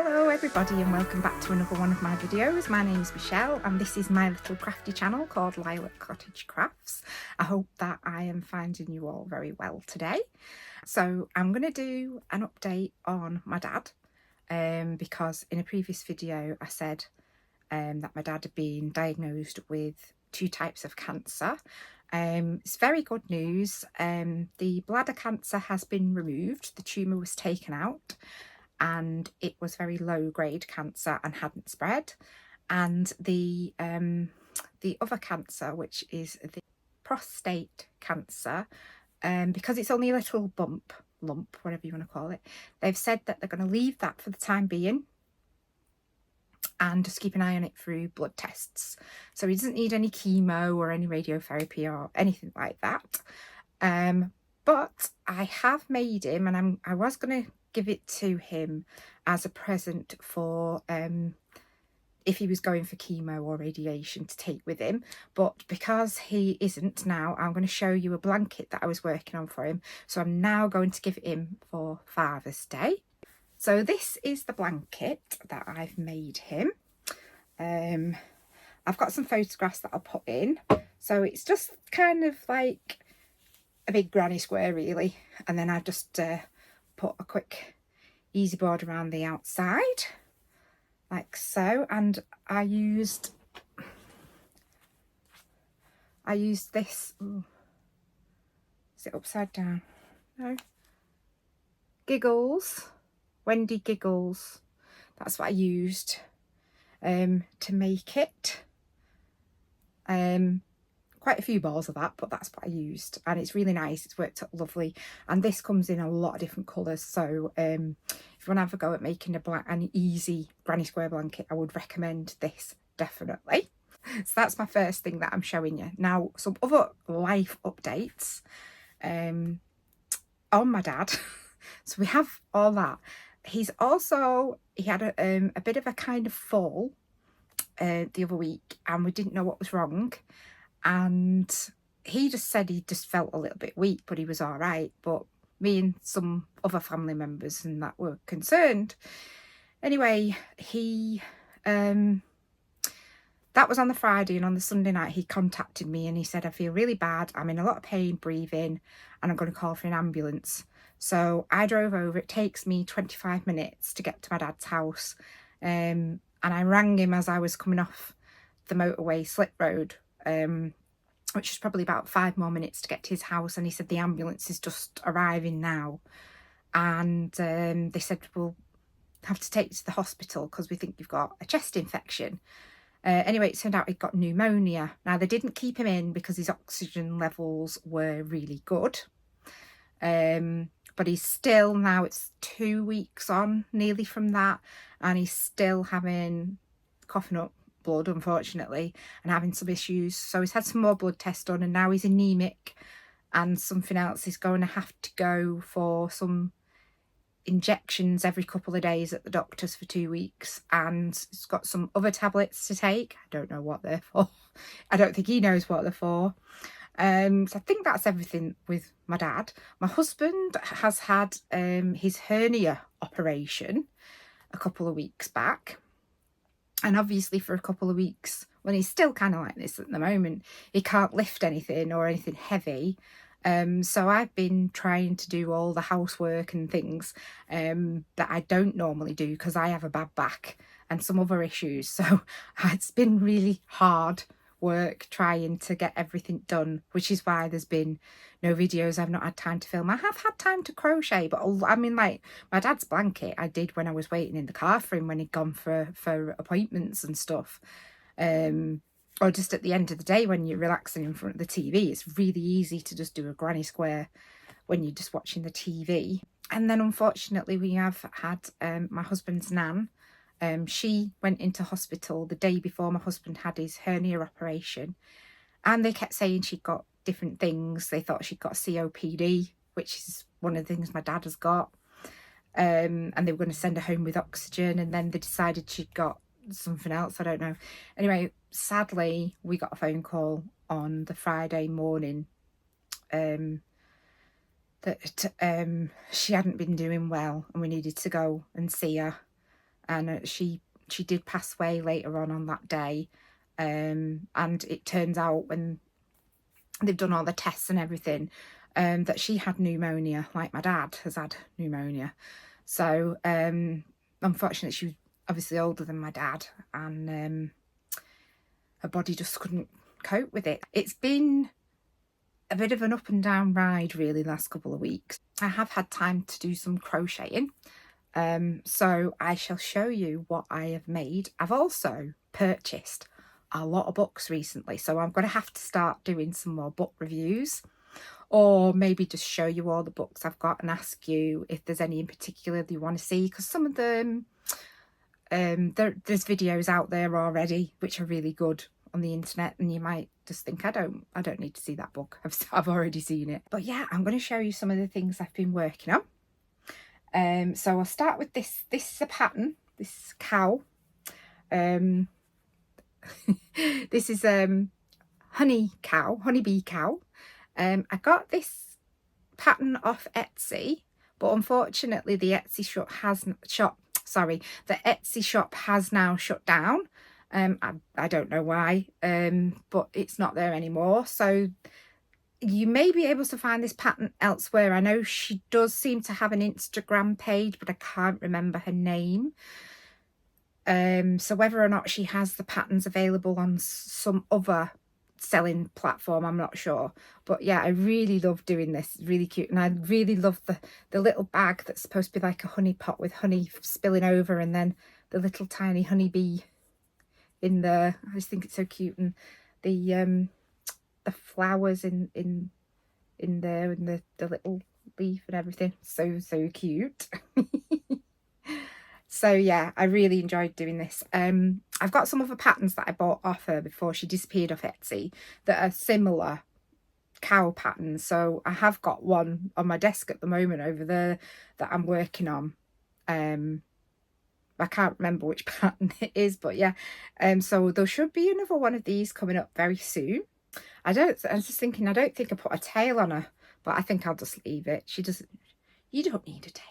Hello everybody and welcome back to another one of my videos. My name is Michelle and this is my little crafty channel called Lilac Cottage Crafts. I hope that I am finding you all very well today. So I'm going to do an update on my dad because in a previous video I said that my dad had been diagnosed with 2 types of cancer. It's very good news. The bladder cancer has been removed, the tumour was taken out, and it was very low grade cancer and hadn't spread. And the other cancer, which is the prostate cancer, because it's only a little lump, whatever you want to call it, they've said that they're going to leave that for the time being and just keep an eye on it through blood tests. So he doesn't need any chemo or any radiotherapy or anything like that. But I have made him, and I was going to give it to him as a present for if he was going for chemo or radiation to take with him, but because he isn't now, I'm going to show you a blanket that I was working on for him. So I'm now going to give it him for Father's Day. So this is the blanket that I've made him. I've got some photographs that I'll put in. So it's just kind of like a big granny square really, and then I've just put a quick easy board around the outside like so, and I used this, is it upside down? No, Giggles, Wendy Giggles, that's what I used to make it. Quite a few balls of that, but that's what I used, and it's really nice. It's worked out lovely, and this comes in a lot of different colours. So if you want to have a go at making an easy granny square blanket, I would recommend this definitely. So that's my first thing that I'm showing you. Now some other life updates on my dad. So we have all that. He had a bit of a kind of fall the other week, and we didn't know what was wrong. And he just said he just felt a little bit weak, but he was all right. But me and some other family members and that were concerned. Anyway, that was on the Friday, and on the Sunday night he contacted me and he said, I feel really bad, I'm in a lot of pain breathing, and I'm going to call for an ambulance. So I drove over. It takes me 25 minutes to get to my dad's house. And I rang him as I was coming off the motorway slip road, which is probably about 5 more minutes to get to his house, and he said the ambulance is just arriving now, and they said we'll have to take you to the hospital because we think you've got a chest infection. Anyway, it turned out he'd got pneumonia. Now they didn't keep him in because his oxygen levels were really good, but he's still, now it's 2 weeks on nearly from that, and he's still having coughing up blood, unfortunately, and having some issues. So he's had some more blood tests done, and now he's anemic, and something else. He's going to have to go for some injections every couple of days at the doctor's for 2 weeks, and he's got some other tablets to take. I don't know what they're for. I don't think he knows what they're for. So I think that's everything with my dad. My husband has had his hernia operation a couple of weeks back. And obviously for a couple of weeks, when he's still kind of like this at the moment, he can't lift anything or anything heavy. So I've been trying to do all the housework and things that I don't normally do because I have a bad back and some other issues. So it's been really hard work trying to get everything done, which is why there's been no videos. I've not had time to film. I have had time to crochet, but I mean, like my dad's blanket I did when I was waiting in the car for him when he'd gone for appointments and stuff, or just at the end of the day when you're relaxing in front of the TV. It's really easy to just do a granny square when you're just watching the TV. And then unfortunately we have had my husband's nan. She went into hospital the day before my husband had his hernia operation, and they kept saying she'd got different things. They thought she'd got COPD, which is one of the things my dad has got, and they were going to send her home with oxygen, and then they decided she'd got something else, I don't know. Anyway, sadly we got a phone call on the Friday morning that she hadn't been doing well and we needed to go and see her and she did pass away later on that day. And it turns out when they've done all the tests and everything, that she had pneumonia, like my dad has had pneumonia. So unfortunately, she was obviously older than my dad, and her body just couldn't cope with it. It's been a bit of an up and down ride really the last couple of weeks. I have had time to do some crocheting, so I shall show you what I have made. I've also purchased a lot of books recently, so I'm going to have to start doing some more book reviews, or maybe just show you all the books I've got and ask you if there's any in particular that you want to see, because some of them there's videos out there already which are really good on the internet, and you might just think I don't need to see that book. I've already seen it. But yeah, I'm going to show you some of the things I've been working on. So I'll start with this. This is a pattern. This cow. This is honeybee cow. I got this pattern off Etsy, but unfortunately the Etsy shop has now shut down. I don't know why, but it's not there anymore. So you may be able to find this pattern elsewhere. I know she does seem to have an Instagram page, but I can't remember her name. So whether or not she has the patterns available on some other selling platform, I'm not sure. But yeah, I really love doing this. It's really cute, and I really love the little bag that's supposed to be like a honey pot with honey spilling over, and then the little tiny honeybee in there. I just think it's so cute, and the flowers in there, and the little leaf and everything. So cute. So yeah, I really enjoyed doing this. I've got some other patterns that I bought off her before she disappeared off Etsy that are similar cow patterns. So I have got one on my desk at the moment over there that I'm working on. I can't remember which pattern it is, but yeah. So there should be another one of these coming up very soon. I was just thinking, I don't think I put a tail on her, but I think I'll just leave it. You don't need a tail.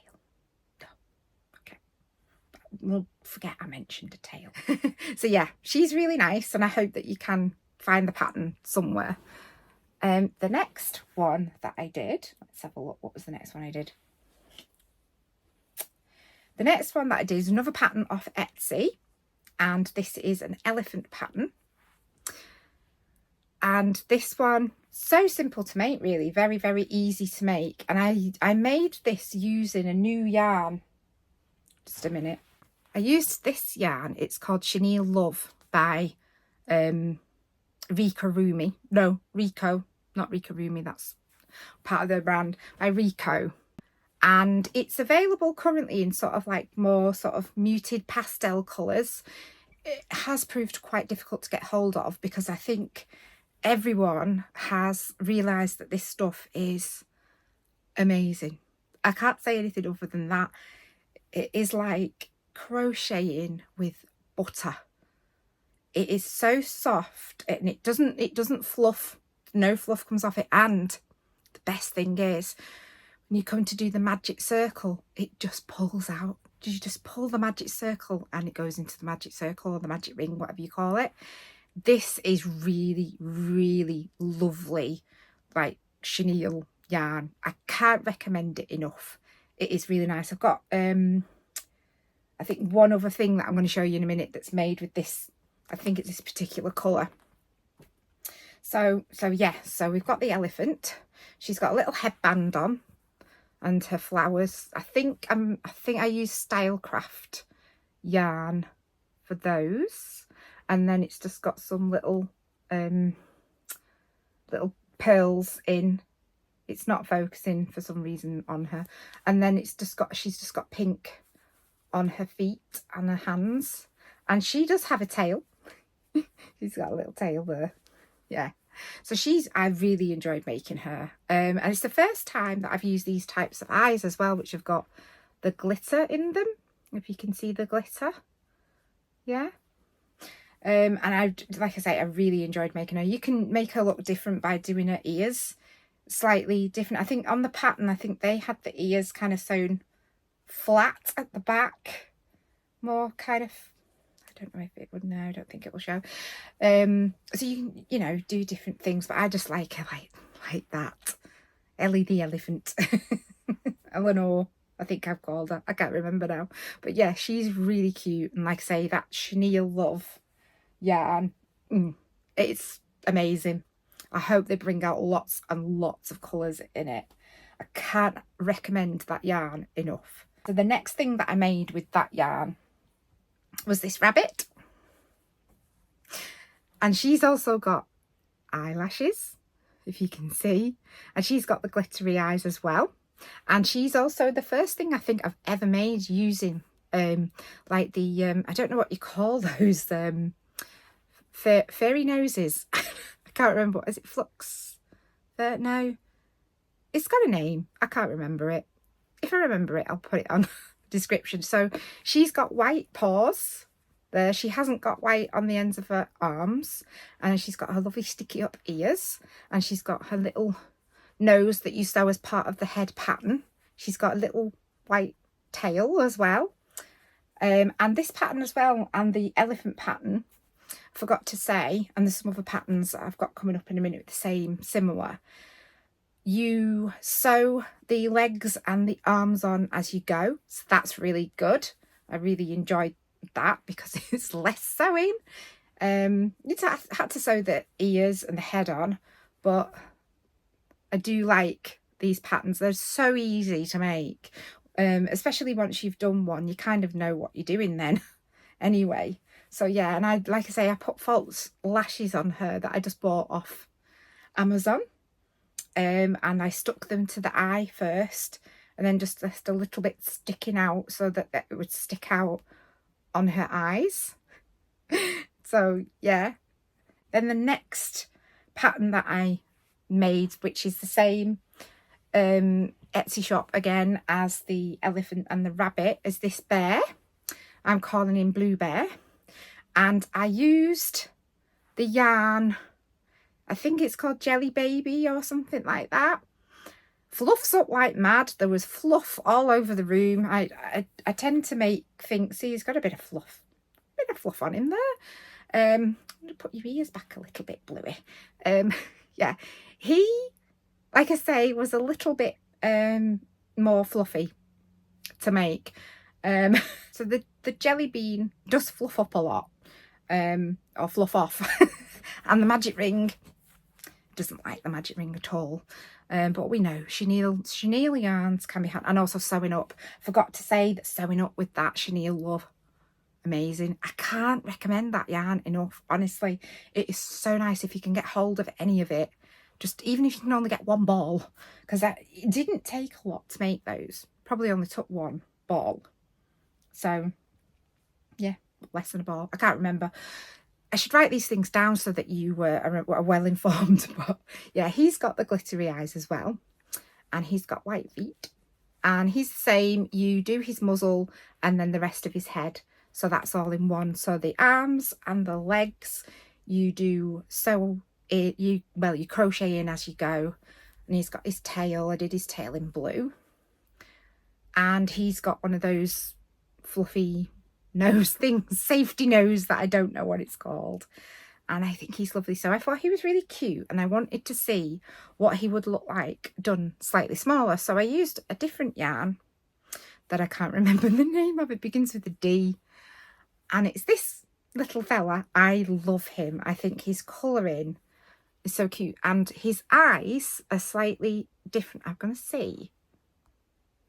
We'll forget I mentioned a tail. So yeah, she's really nice, and I hope that you can find the pattern somewhere. The next one that I did, let's have a look. What was the next one I did? The next one that I did is another pattern off Etsy, and this is an elephant pattern. And this one, so simple to make, really, very easy to make. And I made this using a new yarn. Just a minute. I used this yarn. It's called Chenille Love by Rico Rumi. No, Rico, not Rico Rumi. That's part of the brand, by Rico. And it's available currently in sort of like more sort of muted pastel colours. It has proved quite difficult to get hold of, because I think everyone has realised that this stuff is amazing. I can't say anything other than that. It is like crocheting with butter. It is so soft, and it doesn't fluff. No fluff comes off it. And the best thing is, when you come to do the magic circle, it just pulls out. You just pull the magic circle and it goes into the magic circle, or the magic ring, whatever you call it. This is really lovely, like chenille yarn. I can't recommend it enough. It is really nice. I've got I think one other thing that I'm going to show you in a minute that's made with this. I think it's this particular colour. So yeah, so we've got the elephant. She's got a little headband on, and her flowers. I think I used Stylecraft yarn for those, and then it's just got some little pearls in. It's not focusing for some reason on her, and then she's just got pink on her feet and her hands, and she does have a tail. She's got a little tail there. Yeah, so I really enjoyed making her, and it's the first time that I've used these types of eyes as well, which have got the glitter in them, if you can see the glitter. Yeah. And like I say, I really enjoyed making her. You can make her look different by doing her ears slightly different. I think on the pattern, I think they had the ears kind of sewn flat at the back, more kind of, I don't know if it would, no, I don't think it will show. So you can, you know, do different things, but I just like her like that. Ellie the elephant. Eleanor, I think I've called her. I can't remember now. But yeah, she's really cute. And like I say, that chenille love yarn, it's amazing. I hope they bring out lots and lots of colours in it. I can't recommend that yarn enough. So the next thing that I made with that yarn was this rabbit. And she's also got eyelashes, if you can see. And she's got the glittery eyes as well. And she's also the first thing I think I've ever made using like the, I don't know what you call those, fairy noses. I can't remember. Is it flux? No, it's got a name. I can't remember it. If I remember it, I'll put it on the description. So she's got white paws there. She hasn't got white on the ends of her arms, and she's got her lovely sticky up ears, and she's got her little nose that you sew as part of the head pattern. She's got a little white tail as well, and this pattern as well, and the elephant pattern, forgot to say, and there's some other patterns that I've got coming up in a minute with the same similar. You sew the legs and the arms on as you go, so that's really good. I really enjoyed that because it's less sewing. I had to sew the ears and the head on, but I do like these patterns. They're so easy to make, especially once you've done one, you kind of know what you're doing then anyway. So yeah, and I, like I say, I put false lashes on her that I just bought off Amazon, and I stuck them to the eye first, and then just left a little bit sticking out so that it would stick out on her eyes. So yeah, then the next pattern that I made, which is the same Etsy shop again as the elephant and the rabbit, is this bear. I'm calling him Blue Bear. And I used the yarn, I think it's called Jelly Baby or something like that. Fluffs up like mad. There was fluff all over the room. I tend to make things, see, he's got a bit of fluff on him there. I'm going to put your ears back a little bit, Bluey. Yeah, he, like I say, was a little bit more fluffy to make. So the jelly bean does fluff up a lot, or fluff off. And the magic ring doesn't like the magic ring at all. But we know chenille yarns can be had, and also sewing up. Forgot to say that sewing up with that chenille love, amazing. I can't recommend that yarn enough, honestly. It is so nice if you can get hold of any of it, just even if you can only get one ball, because it didn't take a lot to make those. Probably only took one ball. So yeah, less than a ball. I can't remember. I should write these things down so that you are well informed. But yeah, he's got the glittery eyes as well, and he's got white feet, and he's the same. You do his muzzle and then the rest of his head, so that's all in one. So the arms and the legs, you do you crochet in as you go. And he's got his tail. I did his tail in blue, and he's got one of those fluffy nose things, safety nose, that I don't know what it's called, and I think he's lovely. So I thought he was really cute, and I wanted to see what he would look like done slightly smaller. So I used a different yarn that I can't remember the name of. It begins with a D, and it's this little fella. I love him. I think his colouring is so cute, and his eyes are slightly different. I'm gonna see.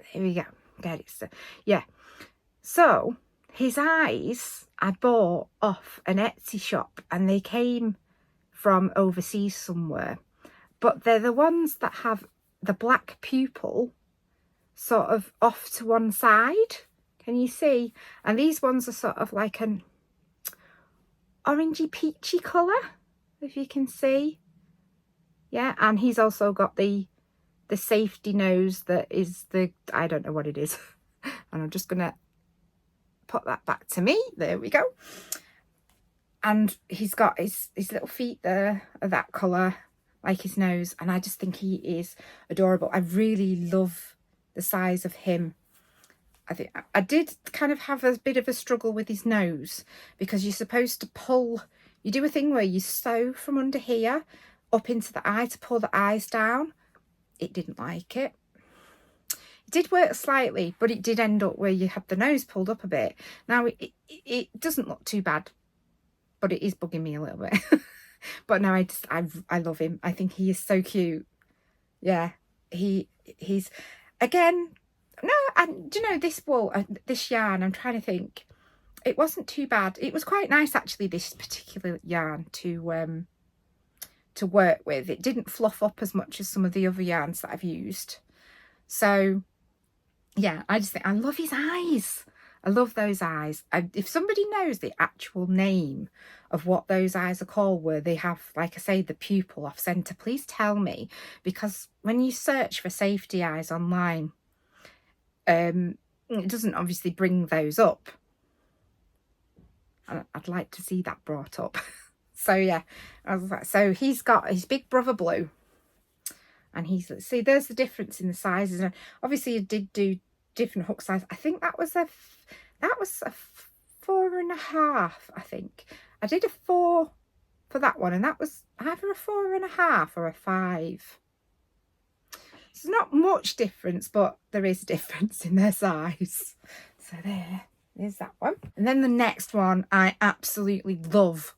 Here we go. There it is. Yeah, so his eyes I bought off an Etsy shop, and they came from overseas somewhere, but they're the ones that have the black pupil sort of off to one side. Can you see? And these ones are sort of like an orangey peachy colour, if you can see. Yeah, and he's also got the safety nose that is the, I don't know what it is. And I'm just gonna put that back to me. There we go. And he's got his little feet there are that colour, like his nose, and I just think he is adorable. I really love the size of him I think I did kind of have a bit of a struggle with his nose, because you're supposed to pull, you do a thing where you sew from under here up into the eye to pull the eyes down. It didn't like it. It did work slightly, but it did end up where you had the nose pulled up a bit. Now it doesn't look too bad, but it is bugging me a little bit. But no, I love him. I think he is so cute. Yeah, he's again. No, and do you know this wool, this yarn? I'm trying to think. It wasn't too bad. It was quite nice actually. This particular yarn to work with. It didn't fluff up as much as some of the other yarns that I've used. So yeah, I just think I love his eyes. I love those eyes. If somebody knows the actual name of what those eyes are called, where they have, like I say, the pupil off centre, please tell me, because when you search for safety eyes online, it doesn't obviously bring those up. I'd like to see that brought up. So yeah, I was like, so he's got his big brother blue, and he's, see, there's the difference in the sizes, and obviously I did do different hook size. I think that was a 4.5. I think I did a 4 for that one, and that was either a 4.5 or a 5. There's not much difference, but there is a difference in their size. So there's that one. And then the next one, I absolutely love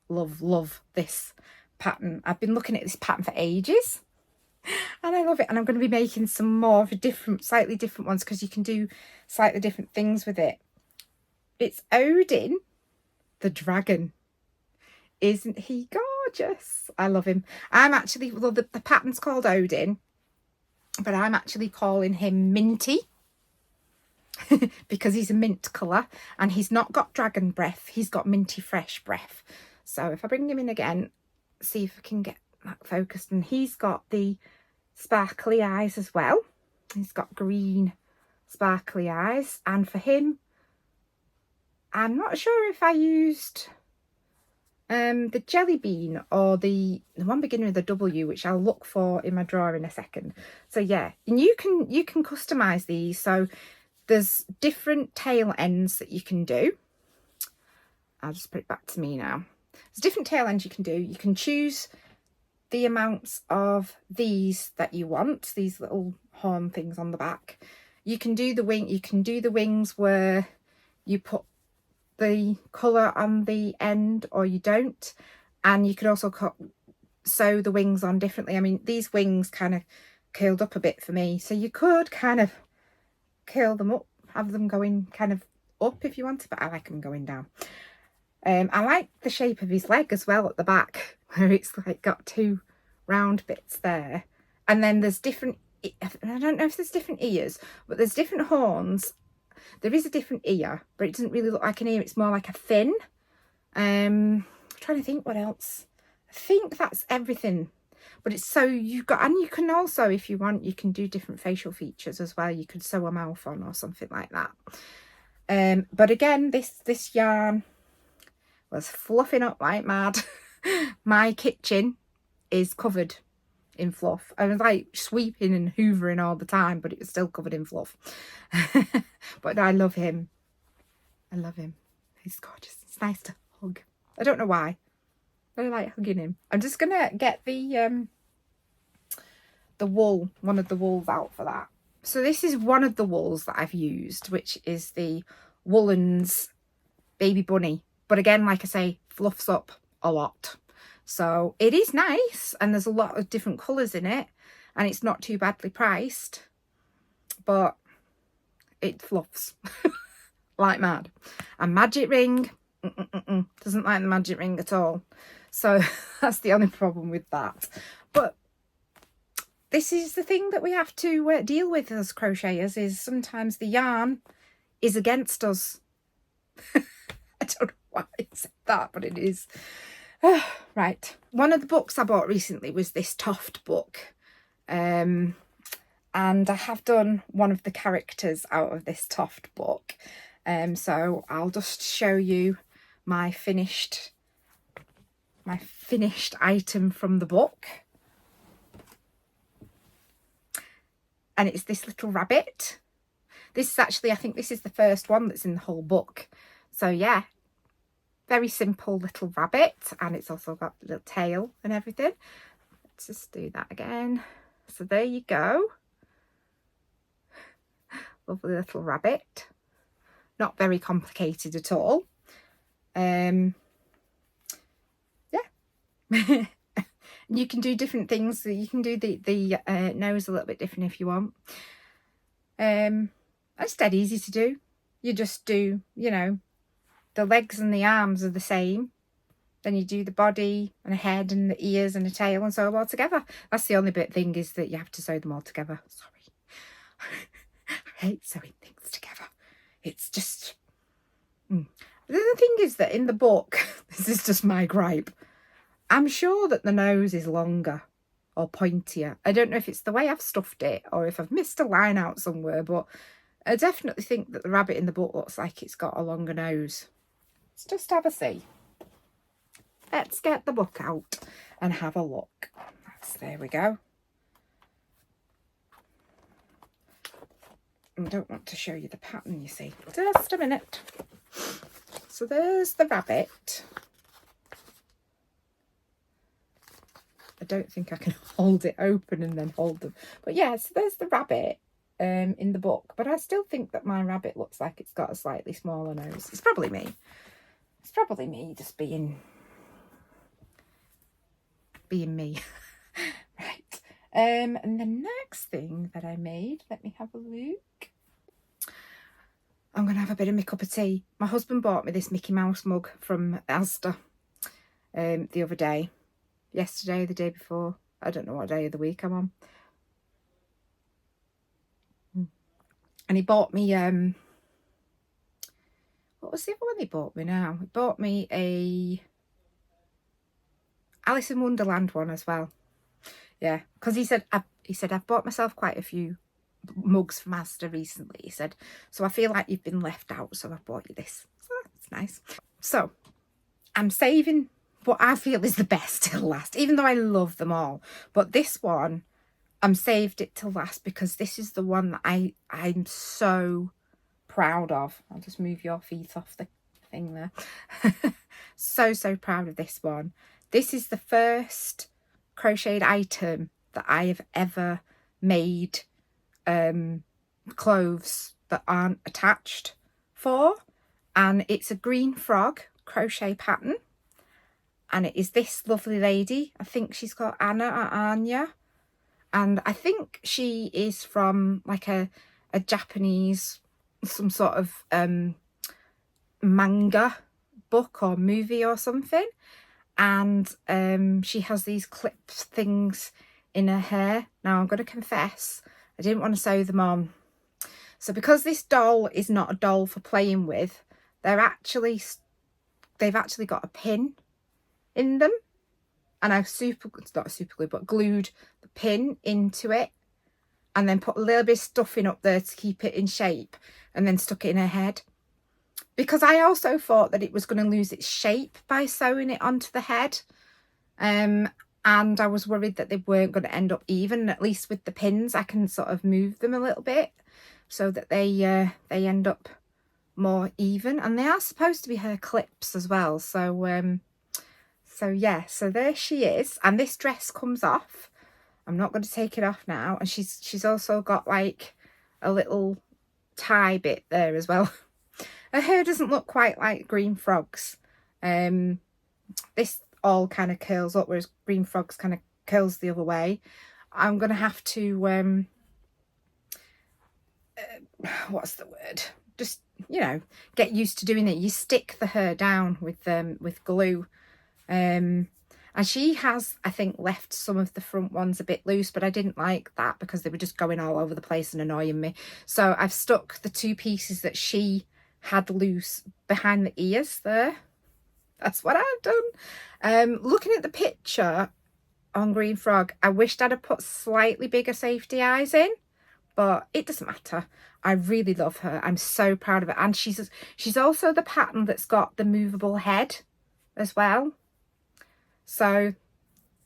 this pattern. I've been looking at this pattern for ages, and I love it. And I'm going to be making some more of a different, slightly different ones, because you can do slightly different things with it. It's Odin the dragon. Isn't he gorgeous? I love him. I'm actually, well, the pattern's called Odin, but I'm actually calling him Minty because he's a mint colour, and he's not got dragon breath, he's got minty fresh breath. So if I bring him in again, see if I can get that focused, and he's got the sparkly eyes as well. He's got green sparkly eyes, and for him, I'm not sure if I used the jelly bean or the one beginning with a W, which I'll look for in my drawer in a second. So yeah, and you can customize these. So there's different tail ends that you can do. I'll just put it back to me now. There's different tail ends you can do. You can choose the amounts of these that you want, these little horn things on the back. You can do the wing. You can do the wings where you put the colour on the end, or you don't, and you can also sew the wings on differently. I mean, these wings kind of curled up a bit for me, so you could kind of curl them up, have them going kind of up if you want to, but I like them going down. I like the shape of his leg as well at the back, where it's like got two round bits there, and then there's different, I don't know if there's different ears, but there's different horns. There is a different ear, but it doesn't really look like an ear. It's more like a fin. I'm trying to think what else. I think that's everything. But it's so you've got, and you can also, if you want, you can do different facial features as well. You could sew a mouth on or something like that. But again, this yarn was fluffing up like mad. My kitchen is covered in fluff. I was like sweeping and hoovering all the time, but it was still covered in fluff. But I love him. I love him. He's gorgeous. It's nice to hug. I don't know why. I like hugging him. I'm just gonna get the wool, one of the wools out for that. So this is one of the wools that I've used, which is the Woolens Baby Bunny. But again, like I say, fluffs up a lot. So it is nice, and there's a lot of different colours in it, and it's not too badly priced, but it fluffs like mad. A magic ring, doesn't like the magic ring at all. So that's the only problem with that. But this is the thing that we have to deal with as crocheters, is sometimes the yarn is against us. I don't know why I said that, but it is. Right, one of the books I bought recently was this Toft book, and I have done one of the characters out of this Toft book, so I'll just show you my finished item from the book. And it's this little rabbit. This is actually, I think this is the first one that's in the whole book. So yeah, very simple little rabbit, and it's also got a little tail and everything. Let's just do that again. So there you go. Lovely little rabbit. Not very complicated at all. Yeah. You can do different things. So you can do the nose a little bit different if you want. It's dead easy to do. You just do, you know, the legs and the arms are the same. Then you do the body and a head and the ears and a tail and sew them all together. That's the only thing is that you have to sew them all together. Sorry. I hate sewing things together. It's just... The thing is that in the book, this is just my gripe, I'm sure that the nose is longer or pointier. I don't know if it's the way I've stuffed it or if I've missed a line out somewhere, but I definitely think that the rabbit in the book looks like it's got a longer nose. Let's just have a see. Let's get the book out and have a look. There we go. I don't want to show you the pattern, you see. Just a minute. So there's the rabbit. I don't think I can hold it open and then hold them. But yeah, so there's the rabbit in the book. But I still think that my rabbit looks like it's got a slightly smaller nose. It's probably me. It's probably me just being me. Right. And the next thing that I made, let me have a look. I'm going to have a bit of my cup of tea. My husband bought me this Mickey Mouse mug from Asda the other day. Yesterday, the day before. I don't know what day of the week I'm on. And he bought me, what was the other one he bought me now? He bought me a Alice in Wonderland one as well. Yeah, because he said, I've bought myself quite a few mugs from Asda recently. He said, so I feel like you've been left out, so I bought you this. So it's nice. So I'm saving what I feel is the best till last, even though I love them all. But this one, I'm saved it till last because this is the one that I'm so proud of. I'll just move your feet off the thing there. So proud of this one. This is the first crocheted item that I have ever made clothes that aren't attached for, and it's a green frog crochet pattern, and it is this lovely lady. I think she's called Anna or Anya, and I think she is from like a Japanese, some sort of manga book or movie or something. And she has these clip things in her hair. Now I'm going to confess, I didn't want to sew them on. So because this doll is not a doll for playing with, they've actually got a pin in them, and I've glued the pin into it, and then put a little bit of stuffing up there to keep it in shape, and then stuck it in her head. Because I also thought that it was going to lose its shape by sewing it onto the head. And I was worried that they weren't going to end up even. At least with the pins, I can sort of move them a little bit so that they end up more even. And they are supposed to be her clips as well. So yeah, so there she is. And this dress comes off. I'm not going to take it off now. And she's also got like a little tie bit there as well. Her hair doesn't look quite like Green Frog's. This all kind of curls up, whereas Green Frog's kind of curls the other way. I'm going to have to, what's the word? Just, you know, get used to doing it. You stick the hair down with glue. And she has, I think, left some of the front ones a bit loose, but I didn't like that because they were just going all over the place and annoying me. So I've stuck the two pieces that she had loose behind the ears there. That's what I've done. Looking at the picture on Green Frog, I wished I'd have put slightly bigger safety eyes in, but it doesn't matter. I really love her. I'm so proud of her. And she's also the pattern that's got the movable head as well. So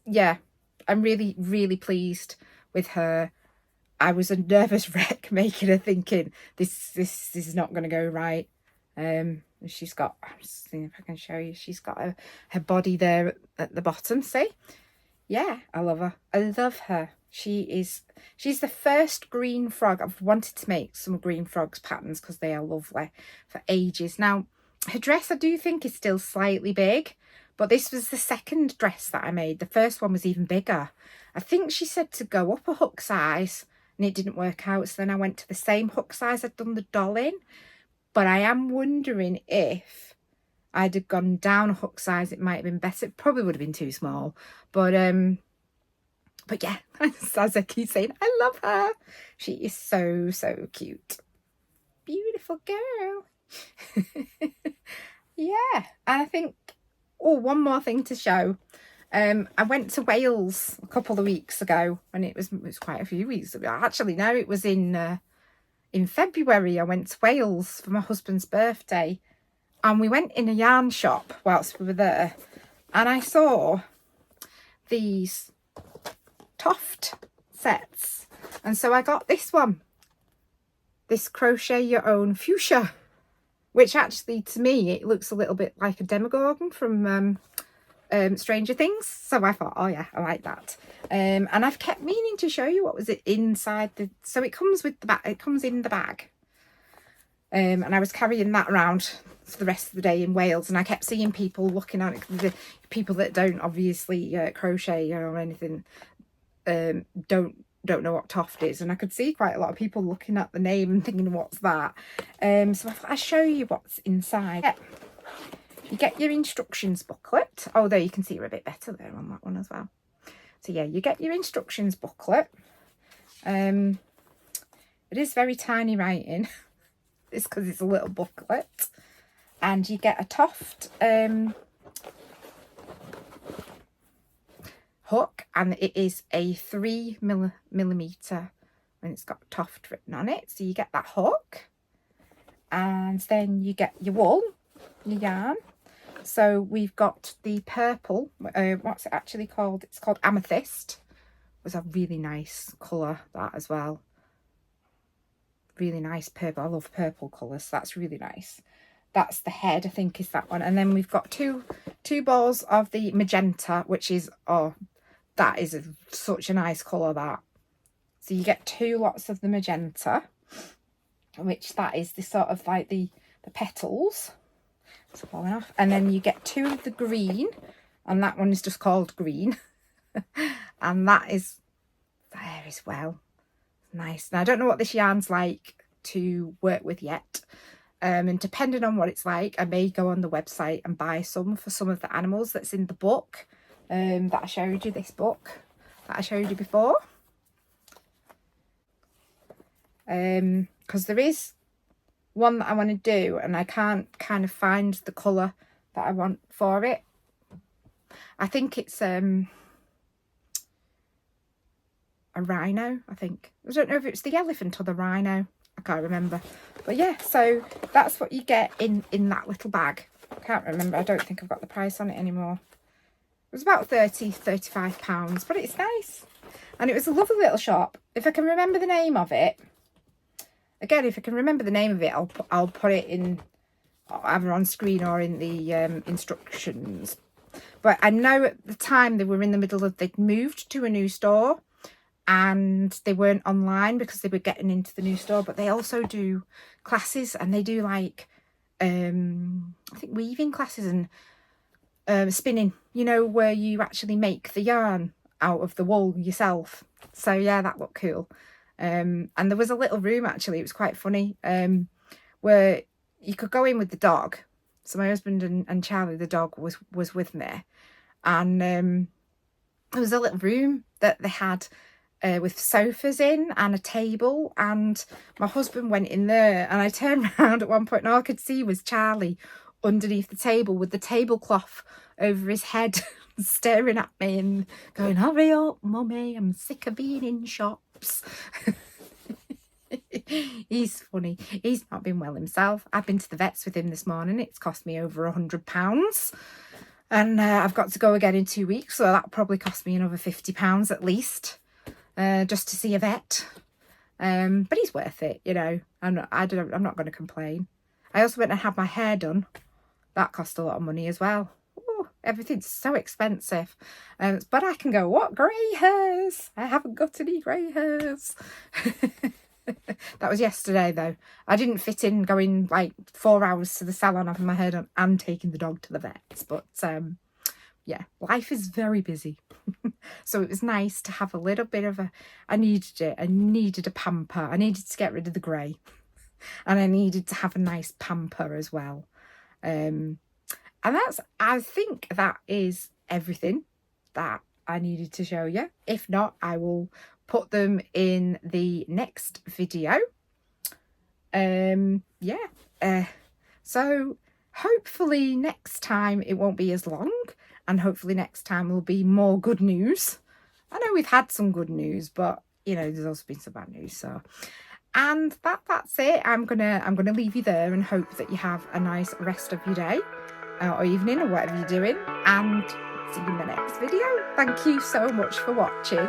yeah, I'm really pleased with her. I was a nervous wreck making her, thinking this is not going to go right. She's got, I'm just seeing if I can show you, she's got her body there at the bottom, see? Yeah, I love her. I love her. She's the first green frog. I've wanted to make some green frogs patterns because they are lovely for ages. Now, her dress I do think is still slightly big, but this was the second dress that I made. The first one was even bigger. I think she said to go up a hook size and it didn't work out. So then I went to the same hook size I'd done the doll in. But I am wondering if I'd have gone down a hook size, it might have been better. It probably would have been too small. But yeah, as I keep saying, I love her. She is so, so cute. Beautiful girl. Yeah, and I think, oh, one more thing to show. I went to Wales a couple of weeks ago, and it was quite a few weeks ago. Actually, no, it was in February. I went to Wales for my husband's birthday, and we went in a yarn shop whilst we were there, and I saw these Toft sets, and so I got this one, this crochet your own fuchsia, which actually to me it looks a little bit like a Demogorgon from Stranger Things. So I thought, oh yeah, I like that. And I've kept meaning to show you what was it inside the, so it comes with the bag, it comes in the bag. And I was carrying that around for the rest of the day in Wales, and I kept seeing people looking at it. The people that don't obviously crochet or anything don't know what Toft is, and I could see quite a lot of people looking at the name and thinking, what's that? So I thought I'd show you what's inside. Yeah. You get your instructions booklet. Oh, there you can see her a bit better there on that one as well. So yeah, you get your instructions booklet. It is very tiny writing. It's because it's a little booklet. And you get a Toft hook, and it is a 3mm, and it's got Toft written on it. So you get that hook, and then you get your wool, your yarn. So we've got the purple, what's it actually called? It's called Amethyst. It was a really nice colour, that as well. Really nice purple. I love purple colours, so that's really nice. That's the head, I think, is that one. And then we've got two balls of the magenta, which is, oh, that is such a nice colour, that. So you get 2 lots of the magenta, which that is the sort of like the petals. It's falling off. And then you get 2 of the green, and that one is just called green. And that is there as well. Nice. Now I don't know what this yarn's like to work with yet, and depending on what it's like, I may go on the website and buy some for some of the animals that's in the book that I showed you, this book that I showed you before, because there is one that I want to do and I can't kind of find the colour that I want for it. I think it's a rhino, I think. I don't know if it's the elephant or the rhino. I can't remember. But yeah, so that's what you get in that little bag. I can't remember. I don't think I've got the price on it anymore. It was about £35, but it's nice. And it was a lovely little shop. If I can remember the name of it, again, if I can remember the name of it, I'll put it in either on screen or in the instructions. But I know at the time they were in the middle of, they'd moved to a new store, and they weren't online because they were getting into the new store. But they also do classes, and they do like I think weaving classes and spinning, you know, where you actually make the yarn out of the wool yourself. So yeah, that looked cool. And there was a little room, actually, it was quite funny, where you could go in with the dog. So my husband and Charlie, the dog, was with me, and there was a little room that they had with sofas in and a table, and my husband went in there, and I turned around at one point and all I could see was Charlie underneath the table with the tablecloth over his head staring at me and going, "Hurry up, mummy, I'm sick of being in shops." He's funny. He's not been well himself. I've been to the vets with him this morning. It's cost me over £100, and I've got to go again in 2 weeks, so that probably cost me another £50 at least, just to see a vet. But he's worth it, you know. I'm not going to complain. I also went and had my hair done. That cost a lot of money as well. Ooh, everything's so expensive. But I can go, what grey hairs? I haven't got any grey hairs. That was yesterday though. I didn't fit in going like 4 hours to the salon having my hair done and taking the dog to the vets. But yeah, life is very busy. So it was nice to have a little bit of I needed it. I needed a pamper. I needed to get rid of the grey. And I needed to have a nice pamper as well. And I think that is everything that I needed to show you. If not, I will put them in the next video. So hopefully next time it won't be as long, and hopefully next time will be more good news. I know we've had some good news, but you know, there's also been some bad news. So, and that's it. I'm gonna leave you there and hope that you have a nice rest of your day or evening or whatever you're doing, and see you in the next video. Thank you so much for watching.